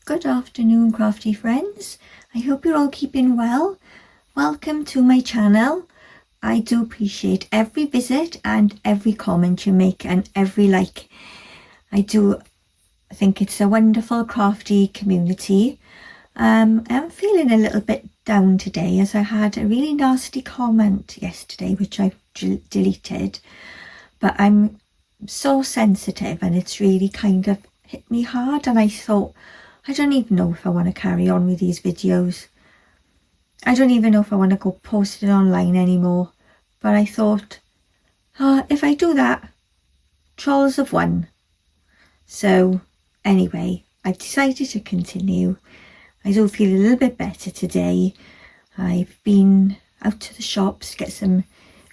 Good afternoon, crafty friends. I hope you're all keeping well. Welcome to my channel. I do appreciate every visit and every comment you make and every like. I do think it's a wonderful crafty community. I'm feeling a little bit down today as I had a really nasty comment yesterday which I've deleted, but I'm so sensitive and it's really kind of hit me hard, and I thought, I don't even know if I want to carry on with these videos. I don't even know if I want to go post it online anymore, but I thought, if I do that, trolls have won. So anyway, I've decided to continue. I do feel a little bit better today. I've been out to the shops to get some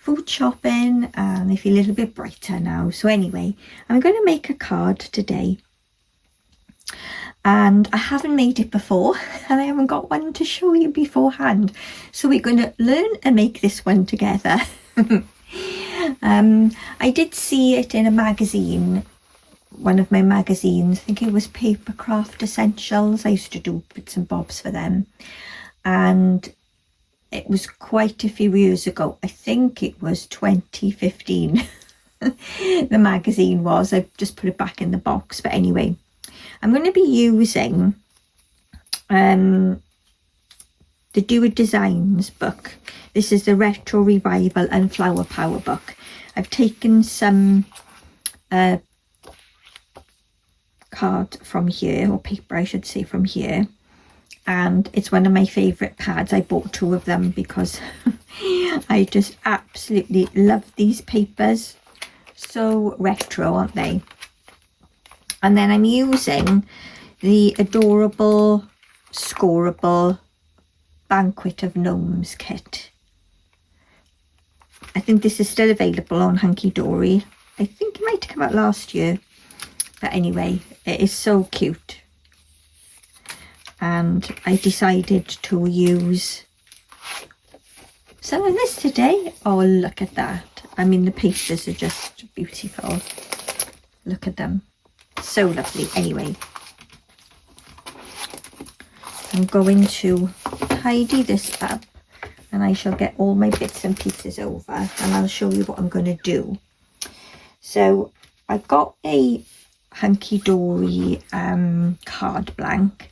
food shopping and I feel a little bit brighter now. So anyway, I'm going to make a card today. And I haven't made it before and I haven't got one to show you beforehand. So we're going to learn and make this one together. I did see it in a magazine, one of my magazines. I think it was Papercraft Essentials. I used to do bits and bobs for them. And it was quite a few years ago. I think it was 2015. The magazine was. I've just put it back in the box. But anyway, I'm going to be using the Do It Designs book. This is the Retro Revival and Flower Power book. I've taken some card from here, or paper I should say, from here, and it's one of my favourite pads. I bought 2 of them because I just absolutely love these papers. So retro, aren't they? And then I'm using the adorable, scoreable Banquet of Gnomes kit. I think this is still available on Hunkydory. I think it might have come out last year. But anyway, it is so cute. And I decided to use some of this today. Oh, look at that. I mean, the papers are just beautiful. Look at them. So lovely. Anyway, I'm going to tidy this up and I shall get all my bits and pieces over and I'll show you what I'm going to do. So I've got a Hunkydory card blank,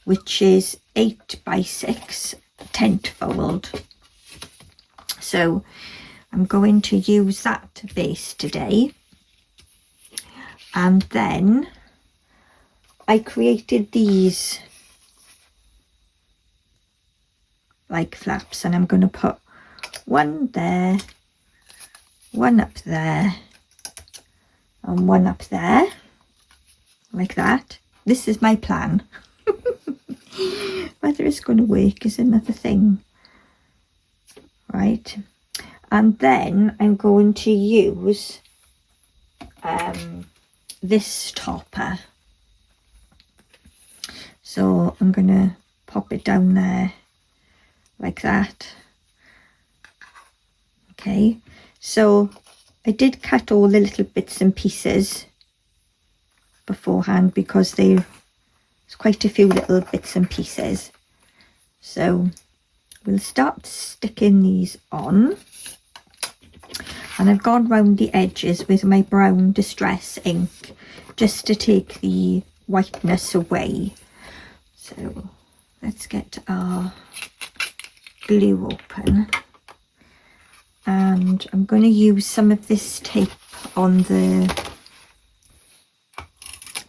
which is 8 by 6 tent fold. So I'm going to use that base today. And then I created these like flaps, and I'm going to put one there, one up there, and one up there, like that. This is my plan. Whether it's going to work is another thing, right? And then I'm going to use this topper. So I'm going to pop it down there like that. Okay, so I did cut all the little bits and pieces beforehand because there's quite a few little bits and pieces. So we'll start sticking these on. And I've gone round the edges with my brown distress ink just to take the whiteness away. So let's get our glue open. And I'm going to use some of this tape on the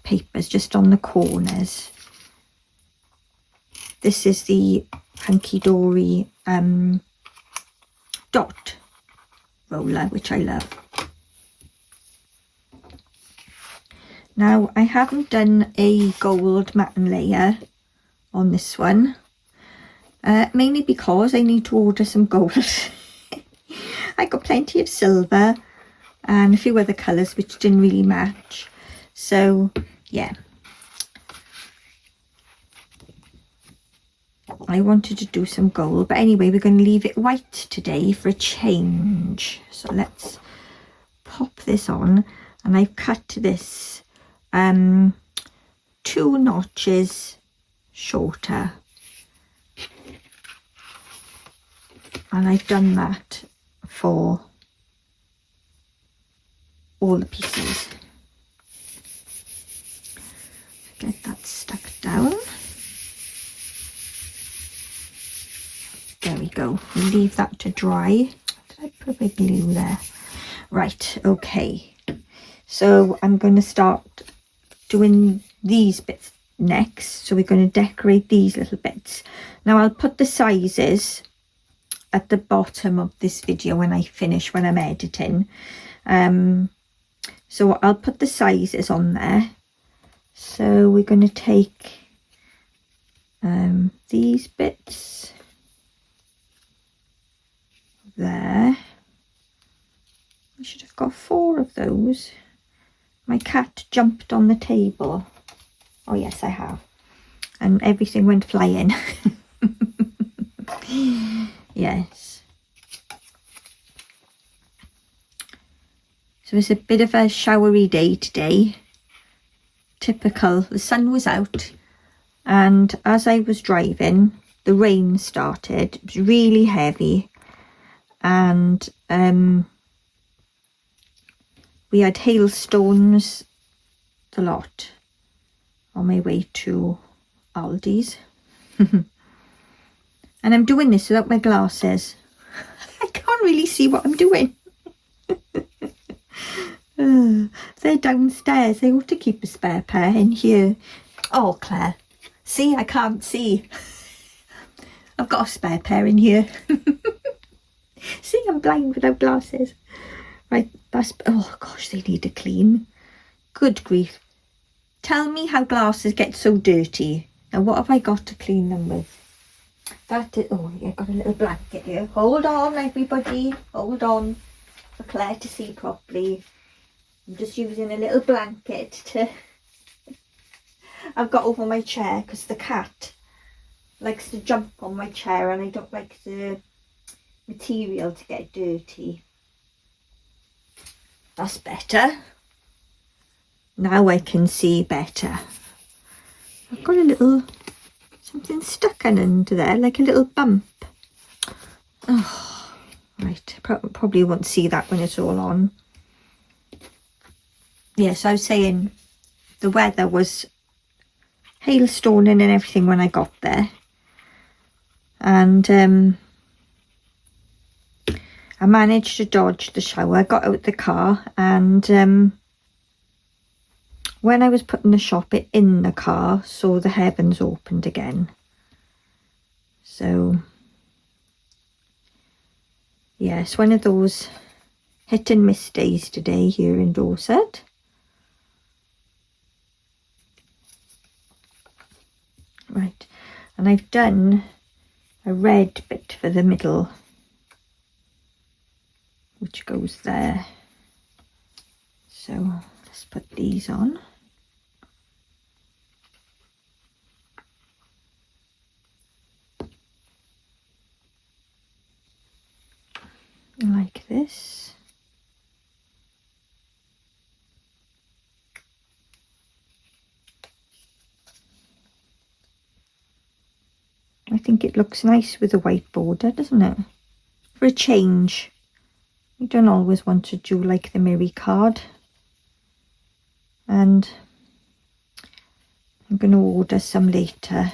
papers, just on the corners. This is the Hunkydory dot roller, which I love. Now I haven't done a gold matte layer on this one, mainly because I need to order some gold. I got plenty of silver and a few other colours which didn't really match, so yeah, I wanted to do some gold, but anyway, we're going to leave it white today for a change. So let's pop this on, and I've cut this 2 notches shorter, and I've done that for all the pieces. Get that stuck down. There we go. We'll leave that to dry. Did I put a big glue there? Right, okay. So I'm going to start doing these bits next. So we're going to decorate these little bits. Now I'll put the sizes at the bottom of this video when I finish, when I'm editing. So I'll put the sizes on there. So we're going to take these bits there. I should have got 4 of those. My cat jumped on the table. Oh yes, I have. And everything went flying. Yes. So it's a bit of a showery day today. Typical. The sun was out, and as I was driving, the rain started. It was really heavy, and we had hailstones a lot on my way to Aldi's. And I'm doing this without my glasses. I can't really see what I'm doing. They're downstairs. I ought to keep a spare pair in here. Oh, Claire. See, I can't see. I've got a spare pair in here. See, I'm blind without glasses. Right, that's... Oh, gosh, they need a clean. Good grief. Tell me how glasses get so dirty. Now, what have I got to clean them with? That is... Oh, yeah, I've got a little blanket here. Hold on, everybody. Hold on for Claire to see properly. I'm just using a little blanket to... I've got over my chair because the cat likes to jump on my chair and I don't like the material to get dirty. That's better. Now I can see better. I've got a little something stuck in under there, like a little bump. Oh, right. Probably won't see that when it's all on. Yes, I was saying the weather was hailstoning and everything when I got there. And I managed to dodge the shower. I got out the car, and when I was putting the shop in the car, saw the heavens opened again. So yes, one of those hit and miss days today here in Dorset. Right, and I've done a red bit for the middle, which goes there. So let's put these on. Like this. I think it looks nice with a white border, doesn't it? For a change. You don't always want to do like the Mary card. And I'm going to order some later.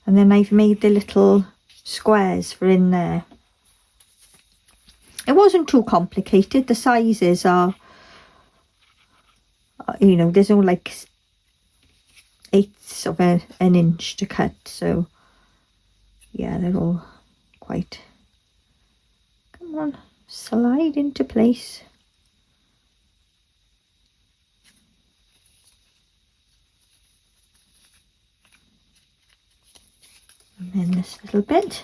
And then I've made the little squares for in there. It wasn't too complicated. The sizes are, you know, there's no like 1/8 of an inch to cut. So yeah, they're all quite, come on, slide into place. And then this little bit.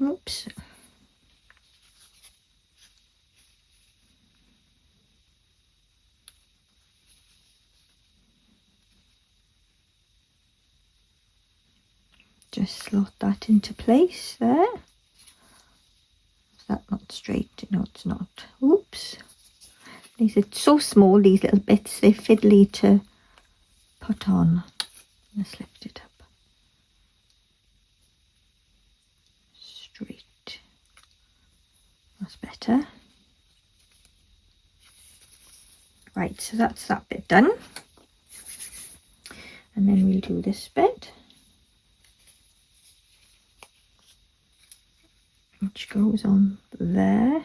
Oops. Just slot that into place there. That not straight. No, it's not. Oops. These are so small, these little bits. They're fiddly to put on. Let's lift it up. Straight. That's better. Right, so that's that bit done. And then we'll do this bit, which goes on there.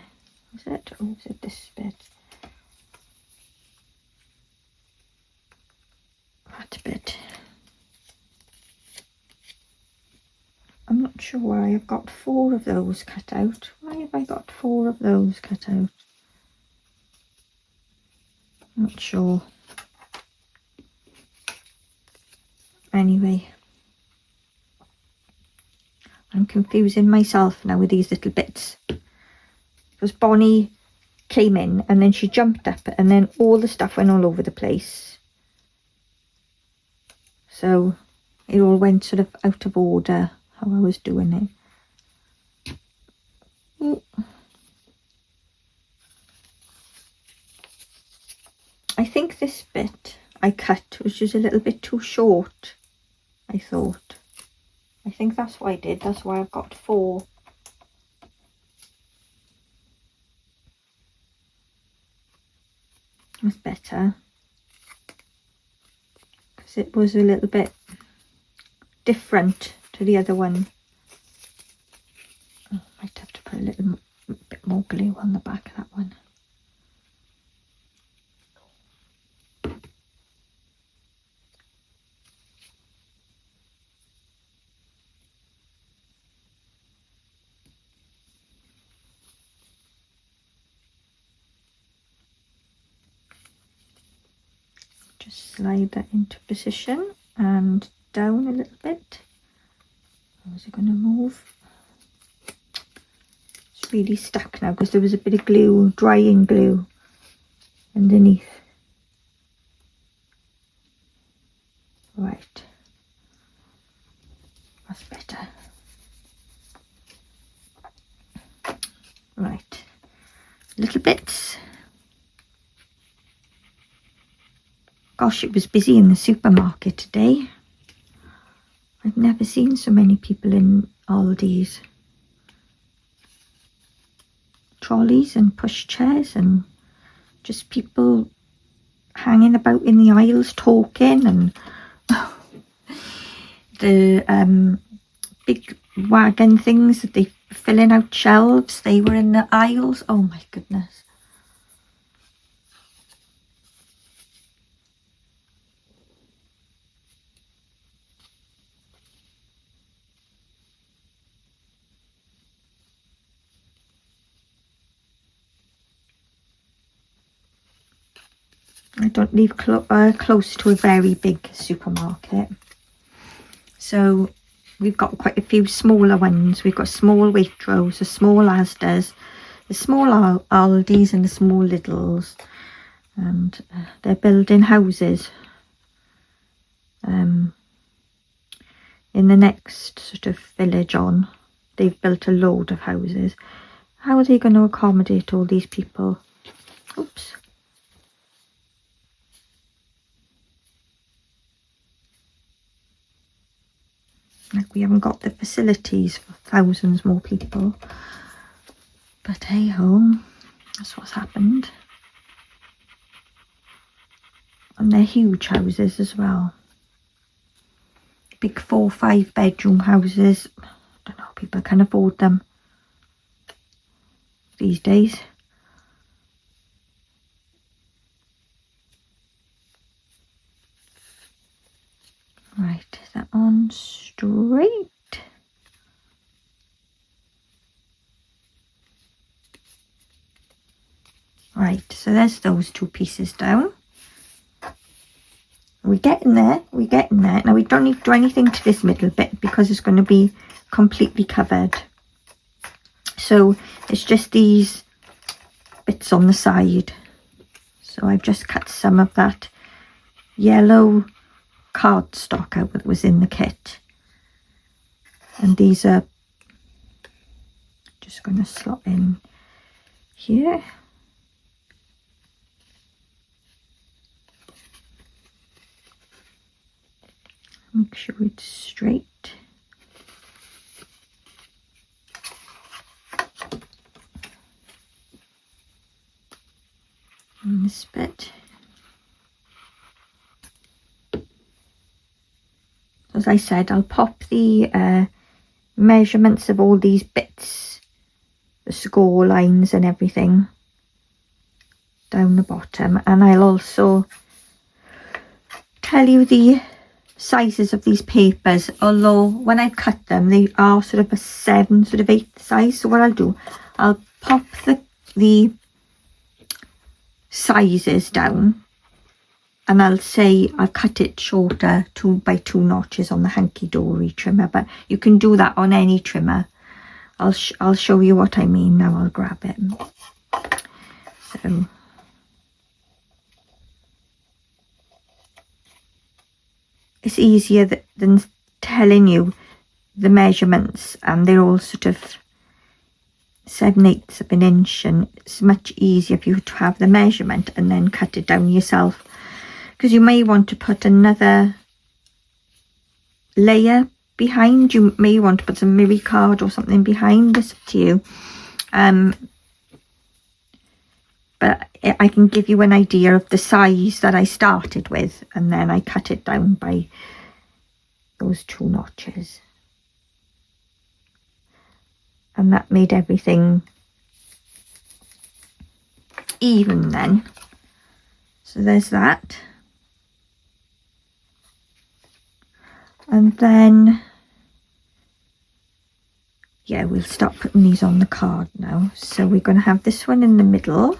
Is it? Or is it this bit? That bit. I'm not sure why I've got 4 of those cut out. Why have I got 4 of those cut out? Not sure. Anyway, I'm confusing myself now with these little bits. Because Bonnie came in and then she jumped up and then all the stuff went all over the place. So it all went sort of out of order how I was doing it. Ooh. I think this bit I cut was just a little bit too short, I thought. I think that's what I did. That's why I've got 4. That's better. Because it was a little bit different to the other one. Oh, might have to put a little bit more glue on the back of that one. Just slide that into position and down a little bit. How's it going to move? It's really stuck now because there was a bit of glue, drying glue underneath. Right, that's better. Right, little bits. Gosh, it was busy in the supermarket today. I've never seen so many people in Aldi's. Trolleys and push chairs and just people hanging about in the aisles talking, and the big wagon things that they filling out shelves, they were in the aisles. Oh my goodness. I don't live close to a very big supermarket, so we've got quite a few smaller ones. We've got small Waitrose, the small Asda's, the small Aldi's and the small Lidl's, and they're building houses in the next sort of village on. They've built a load of houses. How are they going to accommodate all these people? Oops. Like, we haven't got the facilities for thousands more people. But hey ho, that's what's happened. And they're huge houses as well. Big 4-5 bedroom houses. I don't know, people can afford them these days. Right, is that on straight? Right, so there's those 2 pieces down. We're getting there, we're getting there. Now we don't need to do anything to this middle bit because it's going to be completely covered. So it's just these bits on the side. So I've just cut some of that yellow cardstock out that was in the kit, and these are just going to slot in here. Make sure it's straight. And this bit. As I said, I'll pop the measurements of all these bits, the score lines and everything, down the bottom, and I'll also tell you the sizes of these papers, although when I cut them they are sort of a 7, sort of 8 size. So what I'll do, I'll pop the sizes down, and I'll say I'll cut it shorter 2 by 2 notches on the Hunkydory trimmer, but you can do that on any trimmer. I'll show you what I mean now. I'll grab it. So it's easier than telling you the measurements, and they're all sort of 7/8 of an inch, and it's much easier for you to have the measurement and then cut it down yourself, because you may want to put another layer behind. You may want to put some mirror card or something behind. It's up to you. But I can give you an idea of the size that I started with, and then I cut it down by those 2 notches. And that made everything even then. So there's that. And then, yeah, we'll start putting these on the card now. So we're going to have this one in the middle,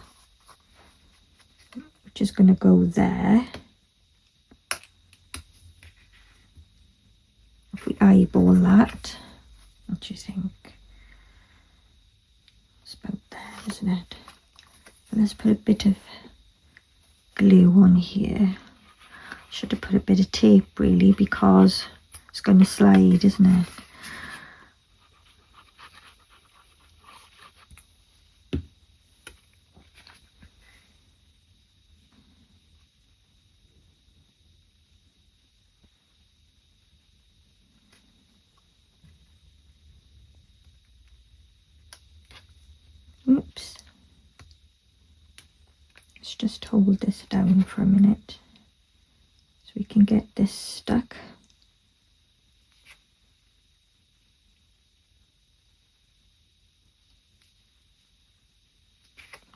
which is going to go there. If we eyeball that, what do you think? It's about there, isn't it? And let's put a bit of glue on here. Should have put a bit of tape really, because it's going to slide, isn't it? Oops. Let's just hold this down for a minute so we can get this stuck.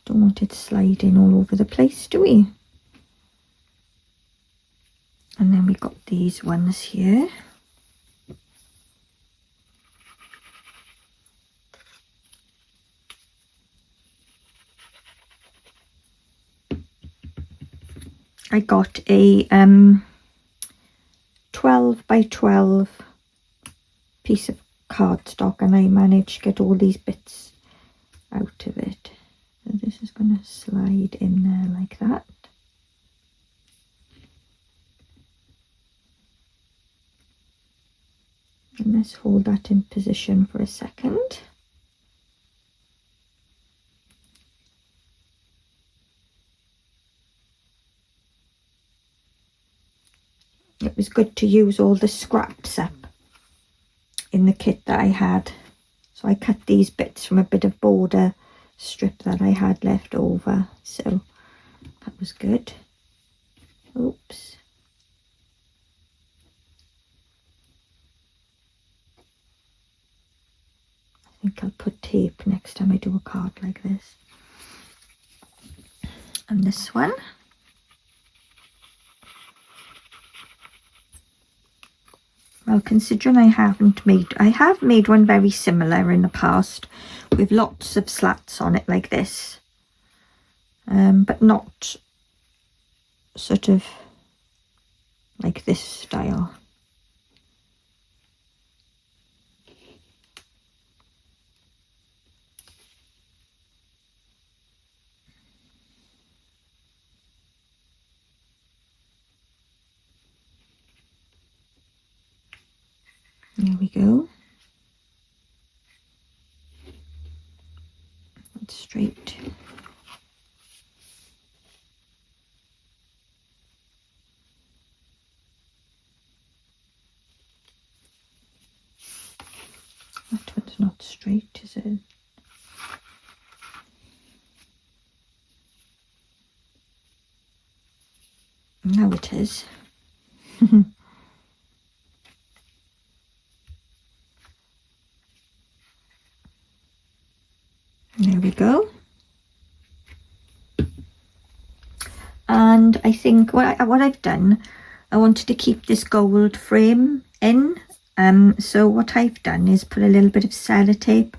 Don't want it sliding all over the place, do we? And then we got these ones here. I got a 12 by 12 piece of cardstock, and I managed to get all these bits out of it. So this is going to slide in there like that. And let's hold that in position for a second. It was good to use all the scraps up in the kit that I had. So I cut these bits from a bit of border strip that I had left over. So that was good. Oops. I think I'll put tape next time I do a card like this. And this one. Well, considering I have made one very similar in the past with lots of slats on it like this, but not sort of like this style. There we go. It's straight. That one's not straight, is it? Now it is. There we go. And I think what I've done, I wanted to keep this gold frame in. So what I've done is put a little bit of sellotape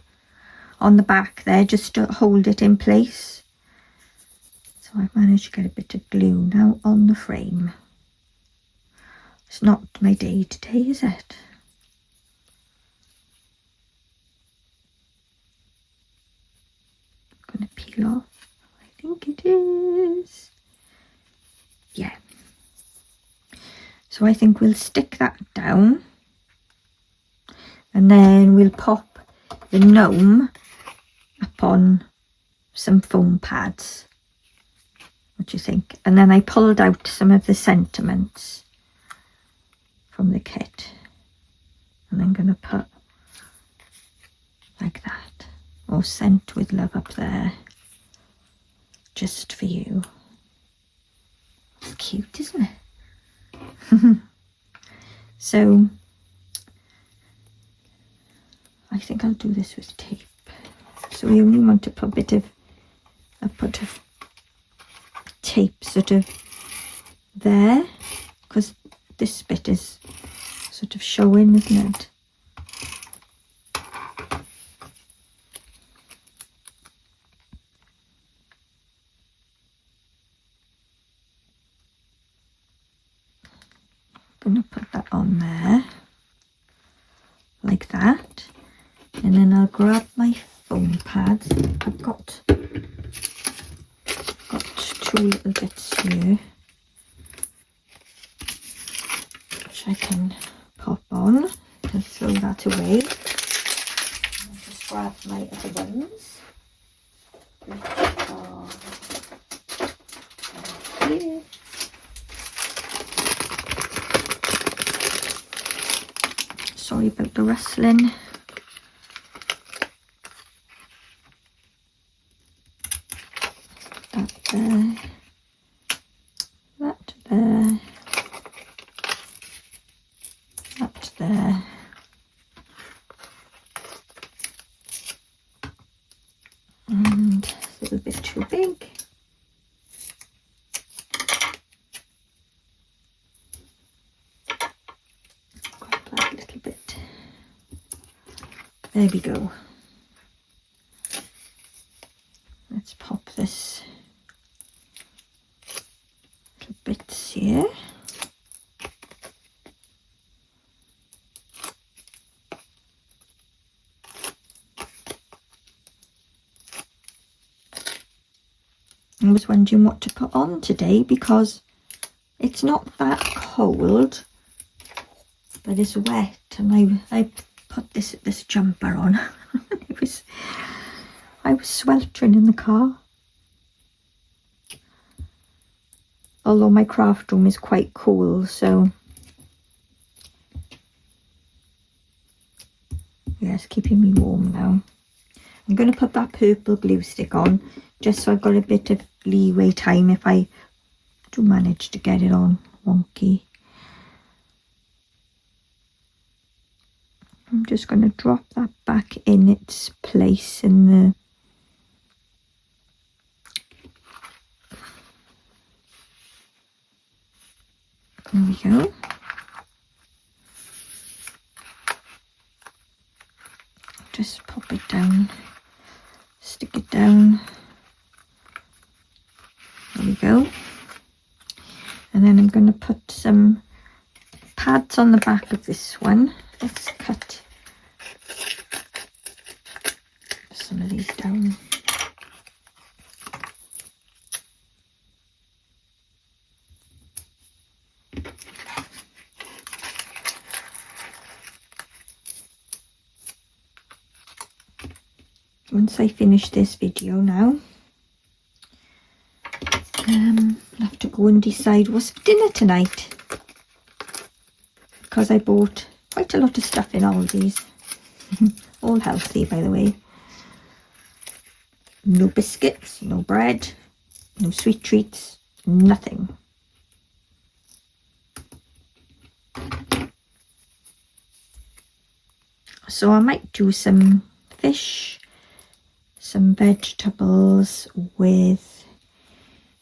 on the back there just to hold it in place. So I've managed to get a bit of glue now on the frame. It's not my day today, is it? I'm going to peel off. I think it is. Yeah. So I think we'll stick that down. And then we'll pop the gnome upon some foam pads. What do you think? And then I pulled out some of the sentiments from the kit. And I'm going to put like that. Or sent with love up there. Just for you. It's cute, isn't it? So I think I'll do this with tape. So we only want to put a bit of tape sort of there, because this bit is sort of showing, isn't it? I'm going to put that on there like that, and then I'll grab my foam pads. I've got two little bits here which I can pop on and throw that away. I'll just grab my other ones which are here. Sorry about the rustling. That there. That there. That there. And a little bit too big. There we go. Let's pop this little bits here. I was wondering what to put on today because it's not that cold, but it's wet, and I put this jumper on. I was sweltering in the car. Although my craft room is quite cool, so yeah, it's keeping me warm now. I'm going to put that purple glue stick on just so I've got a bit of leeway time if I do manage to get it on wonky. I'm just going to drop that back in its place in the there we go. Just pop it down, stick it down. There we go. And then I'm going to put some pads on the back of this one. Let's cut some of these down. Once I finish this video now, I'll have to go and decide what's for dinner tonight, because I bought quite a lot of stuff in Aldi's. All healthy, by the way. No biscuits, no bread, no sweet treats, nothing. So I might do some fish, some vegetables with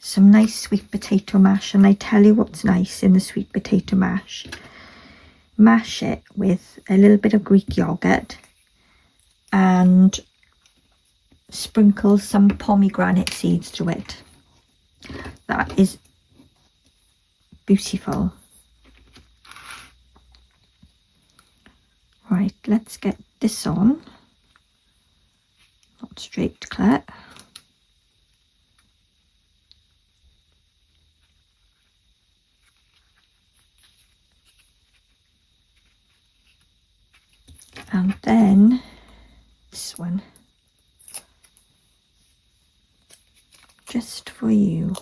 some nice sweet potato mash. And I tell you what's nice in the sweet potato mash. Mash it with a little bit of Greek yogurt and sprinkle some pomegranate seeds through it. That is beautiful. Right, let's get this on. Not straight, Claire. And then this one, just for you.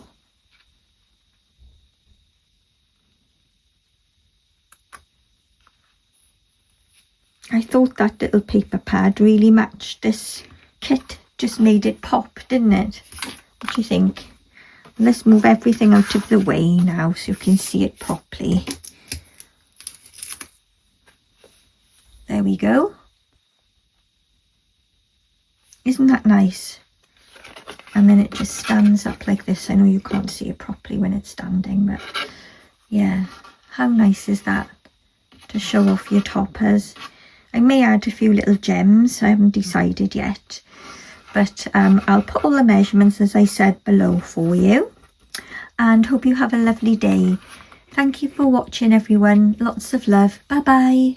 I thought that little paper pad really matched this kit, just made it pop, didn't it? What do you think? Let's move everything out of the way now so you can see it properly. There we go. Isn't that nice? And then it just stands up like this. I know you can't see it properly when it's standing, but yeah, how nice is that to show off your toppers? I may add a few little gems, I haven't decided yet, but I'll put all the measurements, as I said, below for you, and hope you have a lovely day. Thank you for watching, everyone. Lots of love. Bye bye.